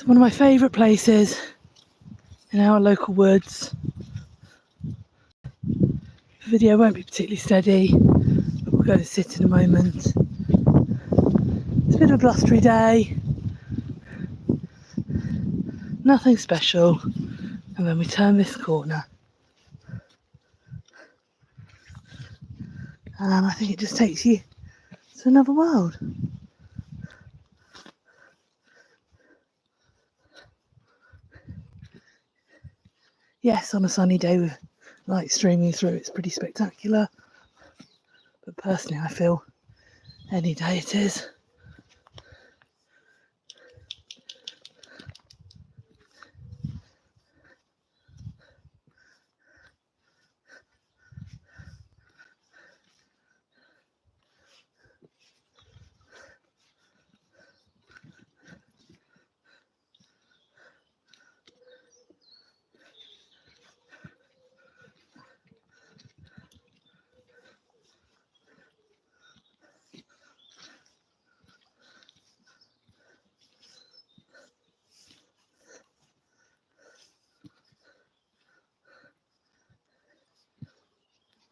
It's one of my favourite places in our local woods. The video won't be particularly steady, but we'll go to sit in a moment. It's a bit of a blustery day, nothing special, and then we turn this corner and I think it just takes you to another world. Yes, on a sunny day with light streaming through, it's pretty spectacular, but personally I feel any day it is.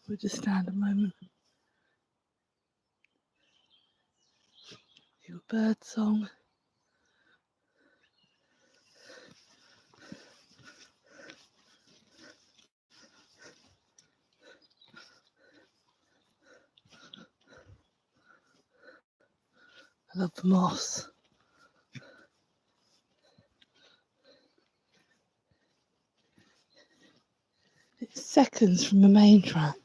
We'll just stand a moment. Your birdsong. I love the moss. It's seconds from the main track.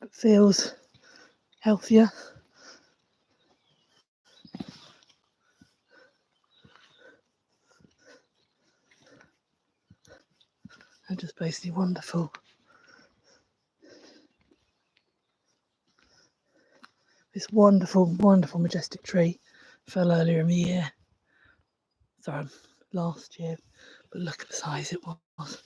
It feels healthier. And just basically wonderful. This wonderful, wonderful, majestic tree fell earlier in the year. Sorry, last year. But look at the size it was.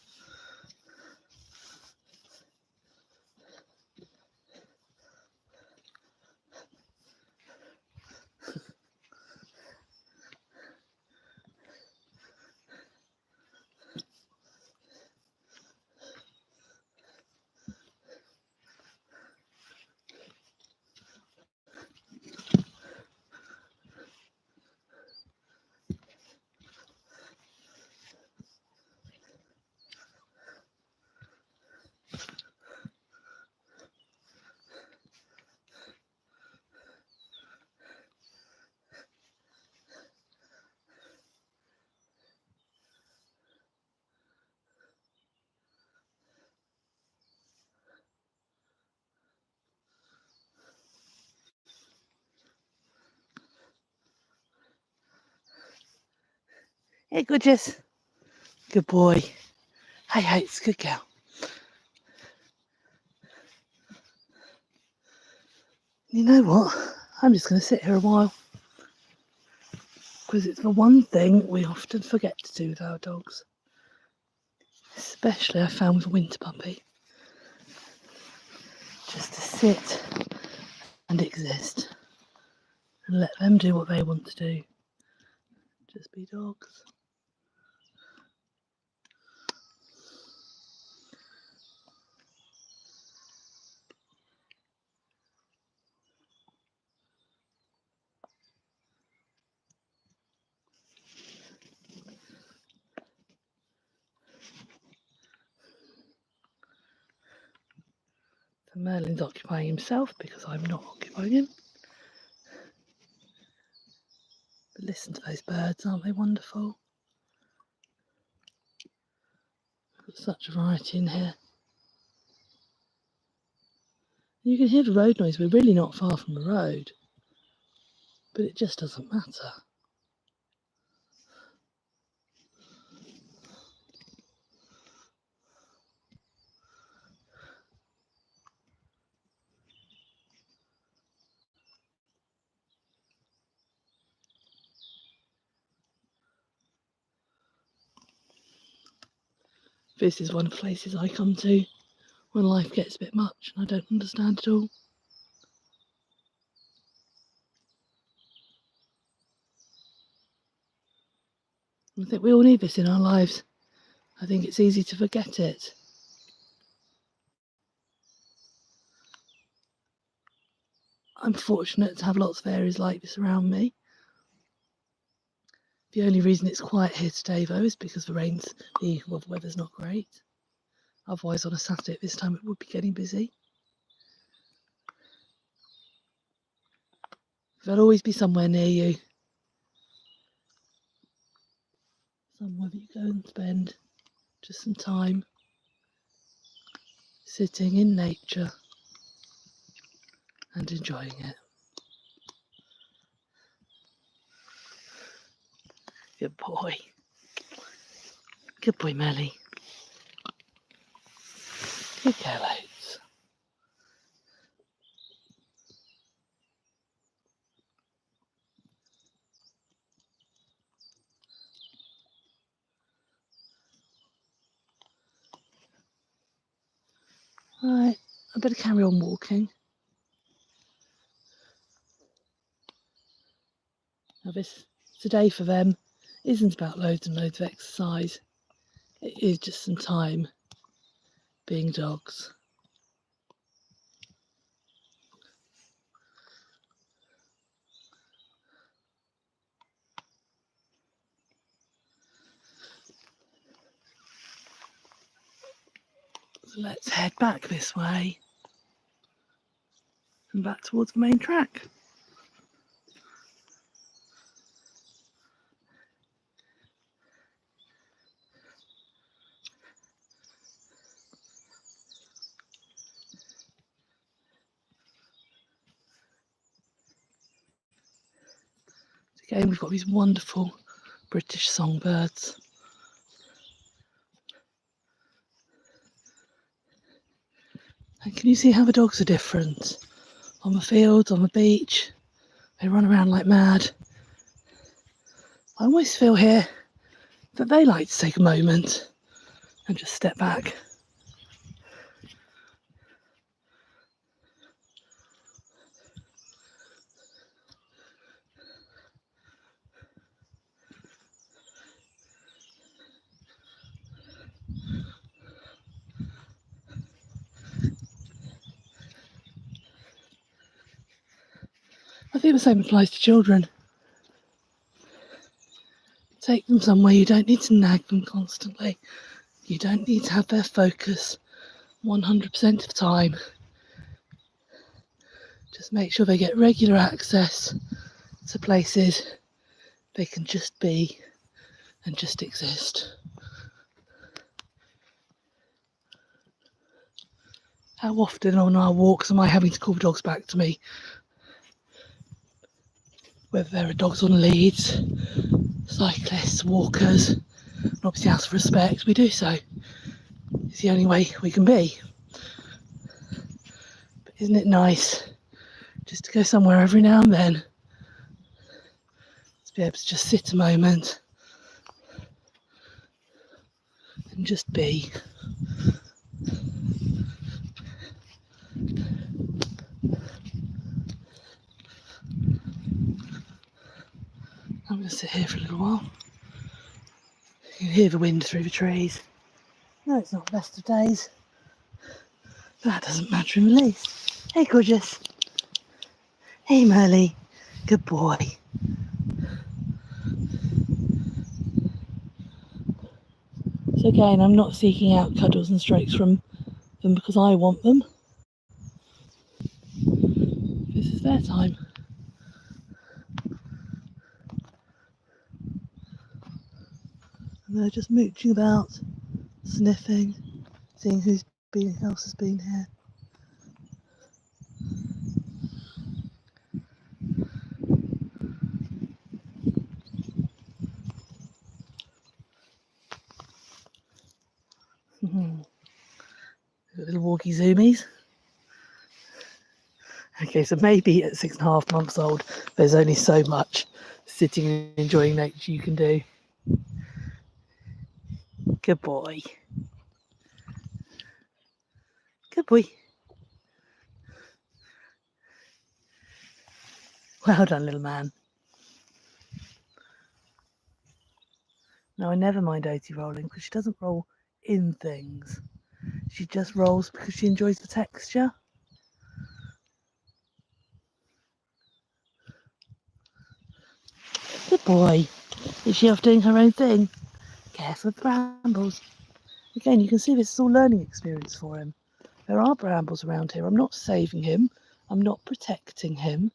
Hey, gorgeous. Good boy. Hey, it's a good girl. You know what? I'm just going to sit here a while. Because it's the one thing we often forget to do with our dogs. Especially I found with a winter puppy. Just to sit and exist. And let them do what they want to do. Just be dogs. So Merlin's occupying himself because I'm not occupying him. But listen to those birds, aren't they wonderful? We've got such a variety in here. You can hear the road noise, we're really not far from the road. But it just doesn't matter. This is one of the places I come to when life gets a bit much and I don't understand it all. I think we all need this in our lives. I think it's easy to forget it. I'm fortunate to have lots of areas like this around me. The only reason it's quiet here today, though, is because the weather's not great. Otherwise, on a Saturday at this time, it would be getting busy. There'll always be somewhere near you, somewhere that you go and spend just some time sitting in nature and enjoying it. Good boy. Good boy, Melly. Good girl, Oates. Right, I better carry on walking. Now today for them isn't about loads and loads of exercise. It is just some time being dogs. So let's head back this way and back towards the main track. Again, we've got these wonderful British songbirds. And can you see how the dogs are different? On the fields, on the beach, they run around like mad. I always feel here that they like to take a moment and just step back. I think the same applies to children. Take them somewhere, you don't need to nag them constantly. You don't need to have their focus 100% of the time. Just make sure they get regular access to places they can just be and just exist. How often on our walks am I having to call the dogs back to me? Whether there are dogs on leads, cyclists, walkers, and obviously out of respect, we do so. It's the only way we can be. But isn't it nice just to go somewhere every now and then, to be able to just sit a moment and just be. I'm going to sit here for a little while. You can hear the wind through the trees. No, it's not the best of days. That doesn't matter in the least. Hey, gorgeous. Hey, Merly. Good boy. So again, I'm not seeking out cuddles and strokes from them because I want them. This is their time. And they're just mooching about, sniffing, seeing who else has been here. Little walkie zoomies. Okay, so maybe at 6.5 months old, there's only so much sitting and enjoying nature you can do. Good boy. Good boy. Well done, little man. Now, I never mind Odie rolling because she doesn't roll in things. She just rolls because she enjoys the texture. Good boy. Is she off doing her own thing? Careful of brambles. Again, you can see this is all learning experience for him. There are brambles around here. I'm not saving him. I'm not protecting him.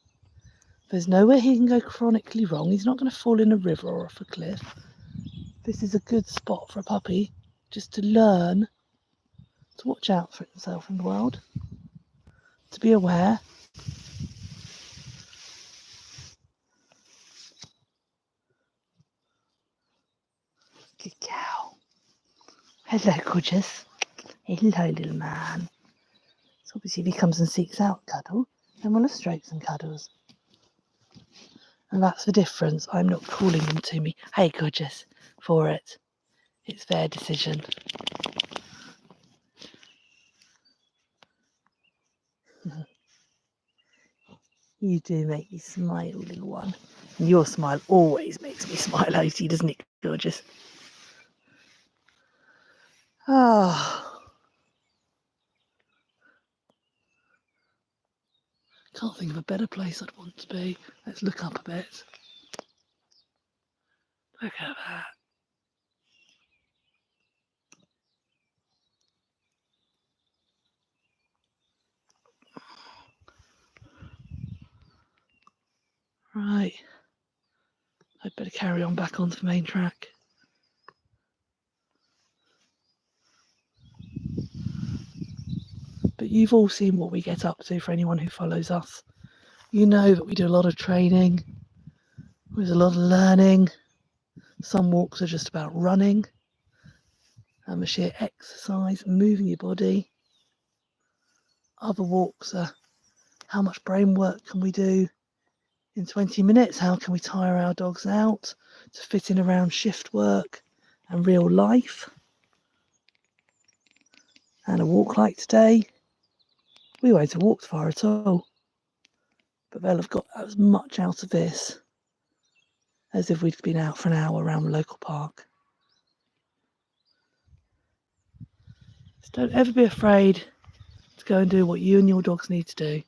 There's nowhere he can go chronically wrong. He's not going to fall in a river or off a cliff. This is a good spot for a puppy just to learn to watch out for himself in the world, to be aware. Good cow. Hello, gorgeous. Hello, little man. So obviously if he comes and seeks out cuddle, then we'll have strokes and cuddles. And that's the difference. I'm not calling them to me, hey, gorgeous, for it. It's their decision. You do make me smile, little one. And your smile always makes me smile, Odie, doesn't it, gorgeous? Ah. Can't think of a better place I'd want to be. Let's look up a bit. Look at that. Right. I'd better carry on back onto the main track. But you've all seen what we get up to for anyone who follows us. You know that we do a lot of training. There's a lot of learning. Some walks are just about running and the sheer exercise, moving your body. Other walks are how much brain work can we do in 20 minutes? How can we tire our dogs out to fit in around shift work and real life? And a walk like today, we won't have walked far at all. But they'll have got as much out of this as if we'd been out for an hour around the local park. So don't ever be afraid to go and do what you and your dogs need to do.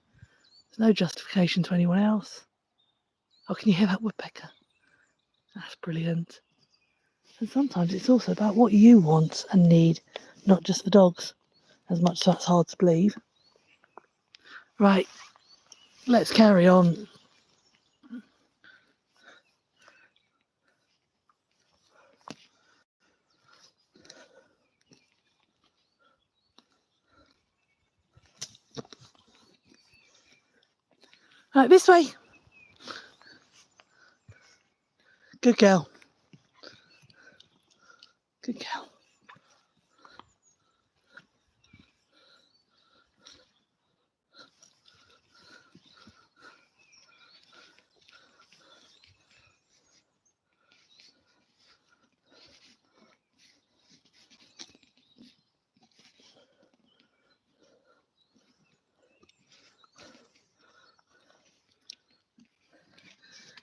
There's no justification to anyone else. Oh, can you hear that woodpecker? That's brilliant. And sometimes it's also about what you want and need, not just the dogs, as much as that's hard to believe. Right, let's carry on. Right, this way. Good girl. Good girl.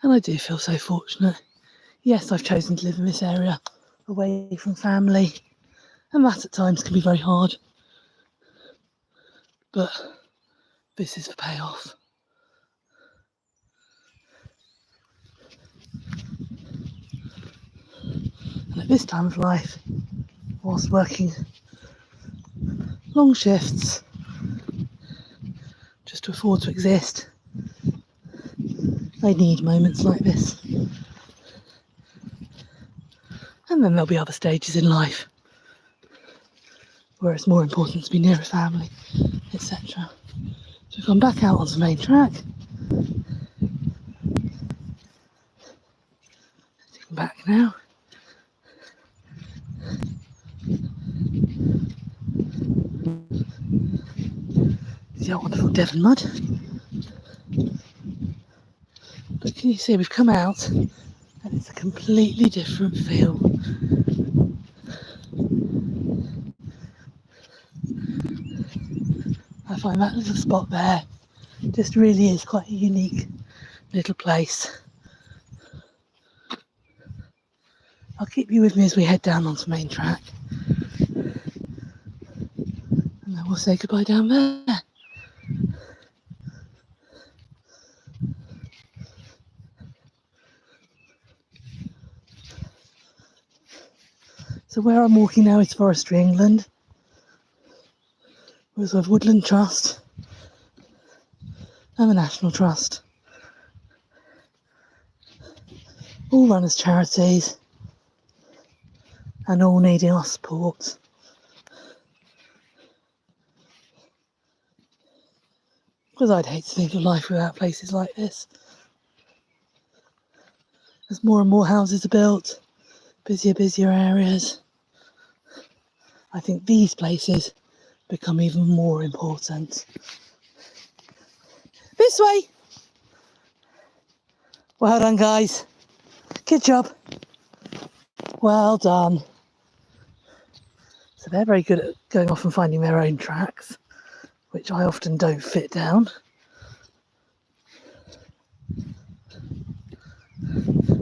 And I do feel so fortunate. Yes, I've chosen to live in this area, away from family, and that at times can be very hard. But this is the payoff. And at this time of life, whilst working long shifts, just to afford to exist, I need moments like this. And then there'll be other stages in life where it's more important to be near a family, etc. So if I'm back out onto the main track, taking back now. See that wonderful Devon mud. But can you see we've come out and it's a completely different feel. I find that little spot there just really is quite a unique little place. I'll keep you with me as we head down onto main track. And then we'll say goodbye down there. So where I'm walking now is Forestry England. We also have Woodland Trust and the National Trust. All run as charities and all needing our support. Because I'd hate to think of life without places like this. As more and more houses are built, busier areas, I think these places become even more important. This way! Well done, guys. Good job. Well done. So they're very good at going off and finding their own tracks, which I often don't fit down.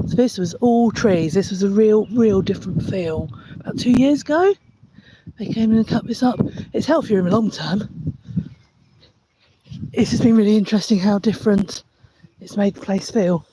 So this was all trees. This was a real different feel. About 2 years ago, they came in and cut this up. It's healthier in the long term. It's just been really interesting how different it's made the place feel.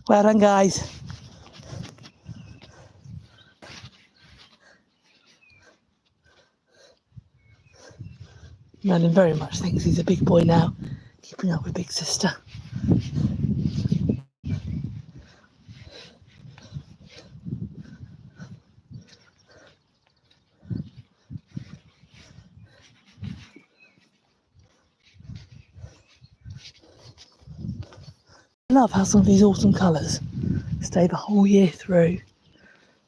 Well done, guys. Merlin very much thinks he's a big boy now, keeping up with big sister. I love how some of these autumn colours stay the whole year through.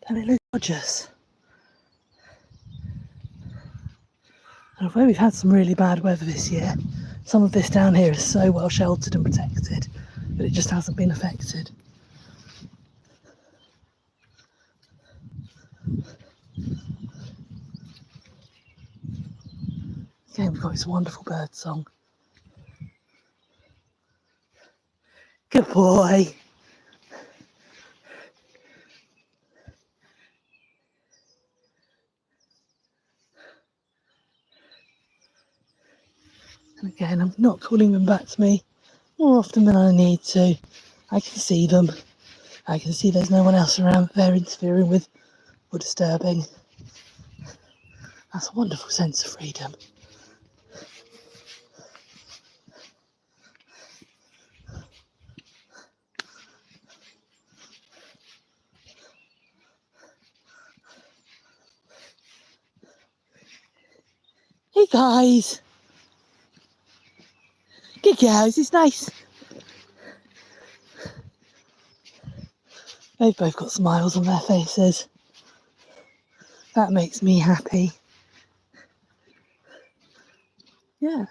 Don't it look gorgeous? And although we've had some really bad weather this year, some of this down here is so well sheltered and protected that it just hasn't been affected. Again, we've got this wonderful bird song. Good boy. And again, I'm not calling them back to me more often than I need to. I can see them. I can see there's no one else around that they're interfering with or disturbing. That's a wonderful sense of freedom. Hey guys! Good girls, it's nice. They've both got smiles on their faces. That makes me happy. Yeah.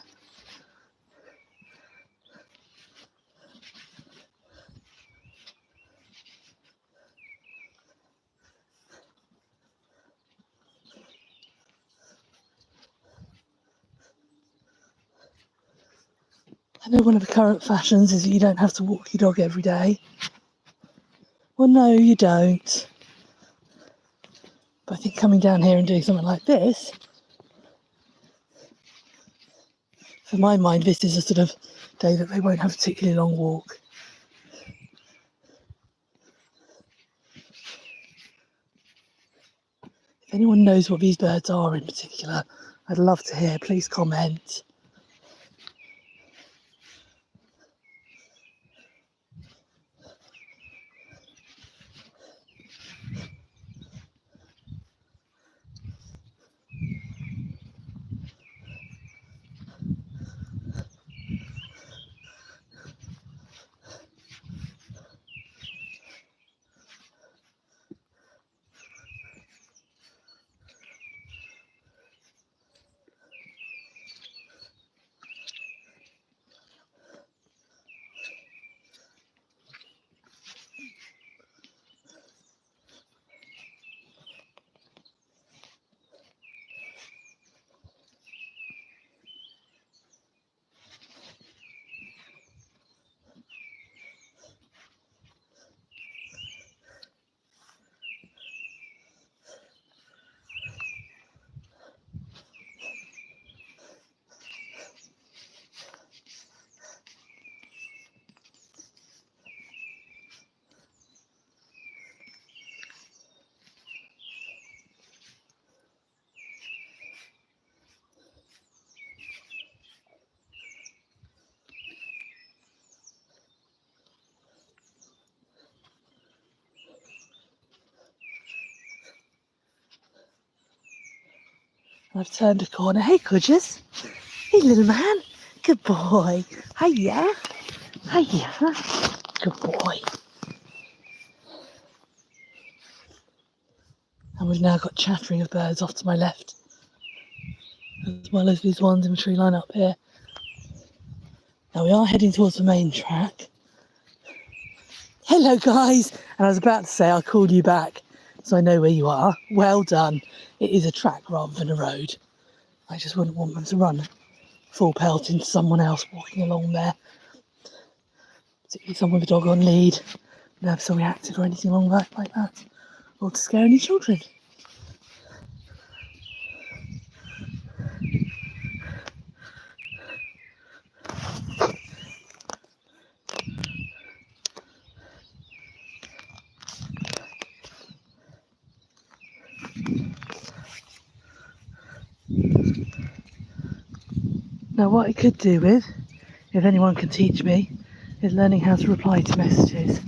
I know one of the current fashions is that you don't have to walk your dog every day. Well, no, you don't. But I think coming down here and doing something like this, for my mind, this is a sort of day that they won't have a particularly long walk. If anyone knows what these birds are in particular, I'd love to hear. Please comment. I've turned a corner. Hey, Cudgers. Hey, little man. Good boy. Hiya. Hiya. Good boy. And we've now got chattering of birds off to my left, as well as these ones in the tree line up here. Now we are heading towards the main track. Hello, guys. And I was about to say I'll call you back so I know where you are. Well done. It is a track rather than a road. I just wouldn't want them to run full pelt into someone else walking along there, particularly someone with a dog on lead, nervous or reactive or anything along that like that, or to scare any children. Now what I could do with, if anyone can teach me, is learning how to reply to messages.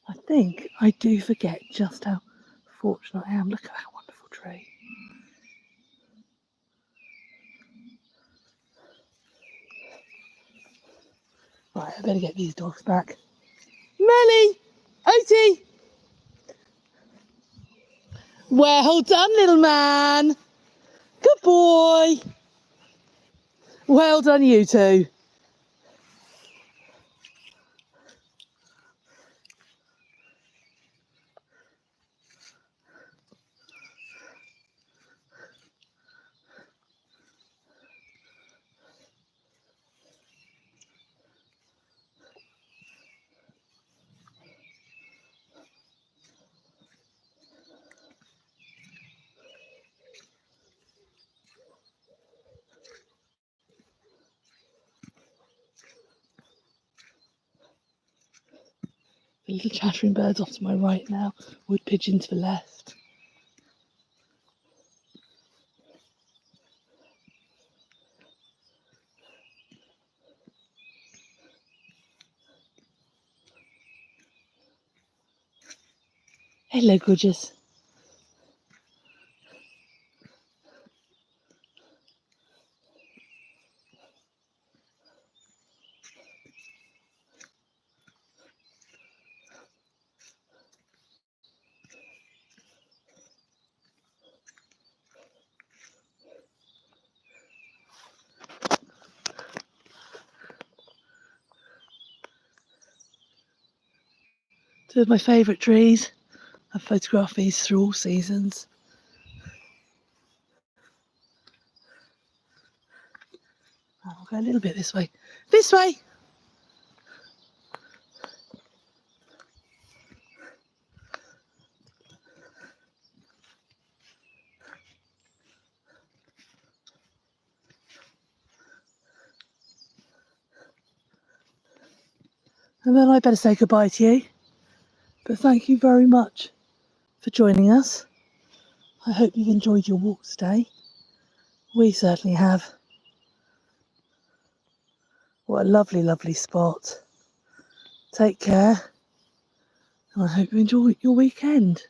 I think I do forget just how fortunate I am. Look at that wonderful tree. Right, I better get these dogs back. Melly! Otie! Well done, little man. Good boy. Well done, you two. The little chattering birds off to my right now, wood pigeon to the left. Hello, gorgeous. Two of my favourite trees. I've photographed these through all seasons. I'll go a little bit this way. This way! And then I better say goodbye to you. But thank you very much for joining us. I hope you've enjoyed your walk today. We certainly have. What a lovely, lovely spot. Take care. And I hope you enjoy your weekend.